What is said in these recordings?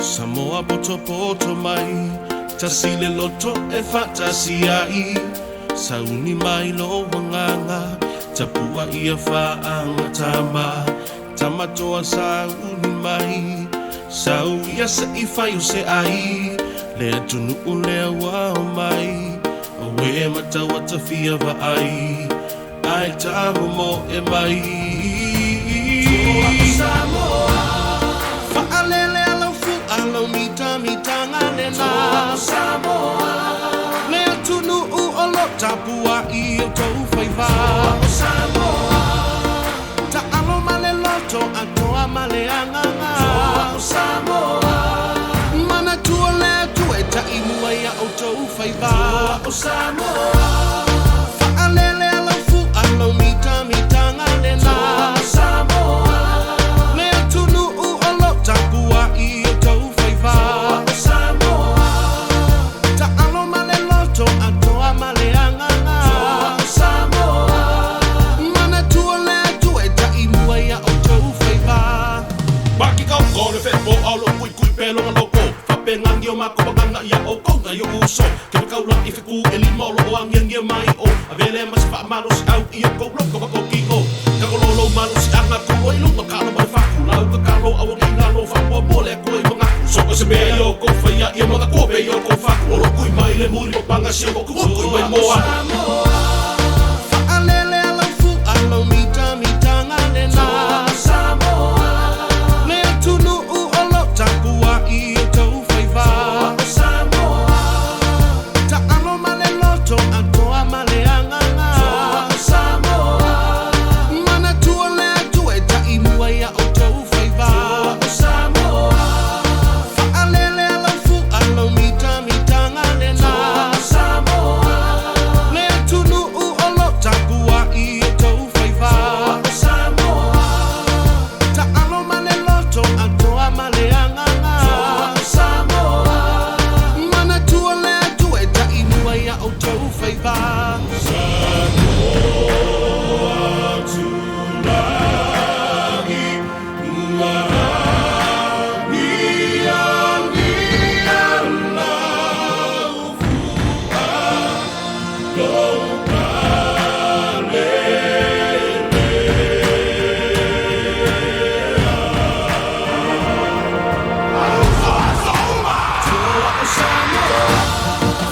Samoa poto poto mai, tasile loto e fantasiai. Sauni mai lo wanganga, tapua ia faanga tama. Tamatoa sauni mai, sau ia se ifai se ai. Lea tunu ulea wao mai, awe mata watafia va ai. Ai taho mo e mai. Toa Samoa, fa'alele alo mita nganena. Toa Samoa, lea tunu olo tapua I o tau whaiva. Toa Samoa, ta alo male loto atoa male anganga. Toa Samoa, mana tua lea tue ta imua ia o tau whaiva. Toa Samoa, fa'alele alo mita nganena. Toa Samoa, lea tunu olo tapua I o tau whaiva. Toa Samoa, ta alo male loto atoa male anganga. Toa Samoa, mana tua lea tue ta imua ia o tau whaiva. Maki kau kore whepo aulo kui pelo ngaloko. Whapengangi o mako maganga ia o kaunga i o uso. Kepa kaula I whiku e lima o loo angiangia mai o. Avele masi wha amano si au I o kouloko wako kiko. Kakololo manu si anga kulo I lunga kala mai whaku. Lau ka kalo awa ki ngalo whapua mole koe mga. Soka se mea I o kou whaia I o mga kope I o kou whaku. Olo kui mai le muri o panga si o kou kui mai moa. Fa'alele alo mita nganena. Toa Samoa, lea tunu olo tapua I o tau whaiva. Toa Samoa, ta alo male loto atoa male anganga. Toa Samoa, mana tua lea tue ta imua ia o tau whaiva. Toa Samoa, fa'alele alo mita nganena. Toa Samoa, lea tunu olo tapua I o tau whaiva. Toa Samoa, ta alo male loto atoa male anganga. Toa Samoa, mana tua lea tue ta imua ia o tau whaiva.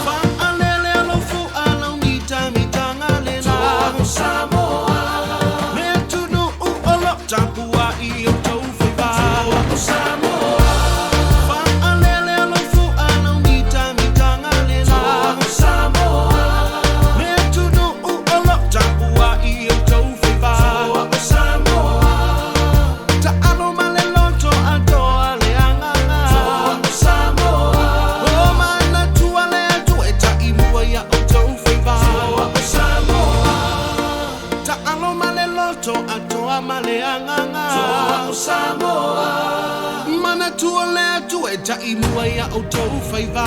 Fa'alele alo mita nganena. Toa Samoa, lea tunu olo tapua I o tau whaiva. Toa Samoa, fa'alele alo mita nganena. Toa Samoa, lea tunu olo tapua I o tau whaiva. Toa Samoa, ta alo male loto atoa le anganga. Toa Samoa, o mana tua lea tue ta imua ia o tau whaiva. Toa Samoa, ta alo male loto atoa male anganga. Toa Samoa, mana tua lea tue ta imua ia o tau whaiva.